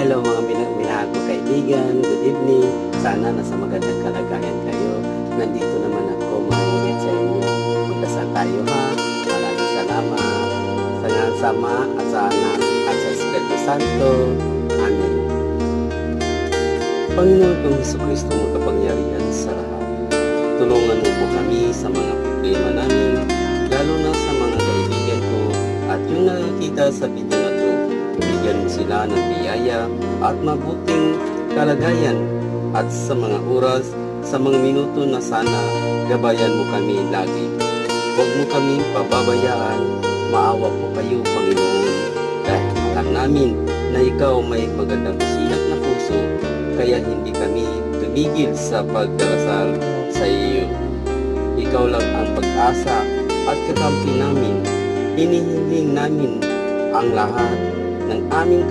Hello mga minahal ko kaibigan, good evening. Sana nasa magandang kalagayan kayo. Nandito naman ako mangunit sa inyo. Magdasal tayo ha. Maraming salamat sa ngalan sa Ama at sa Anak at sa Espiritu Santo. Amen. Panginoon kong Hesukristo, makapangyarihan sa lahat. Tulungan mo po kami sa mga problema namin, lalo na sa mga kaibigan ko at yung nakikita sa video na to. Bigyan mo sila ng biyaya at mabuting kalagayan at sa mga oras, sa mga minuto na sana gabayan mo kami lagi. Huwag mo kami pababayaan, maawa po kayo Panginoon. Dahil alam namin na ikaw may magandang siyak na puso, kaya hindi kami tumigil sa pagdarasal sa iyo. Ikaw lang ang pag-asa at kakampi namin. Hinihiling namin ang lahat ng aming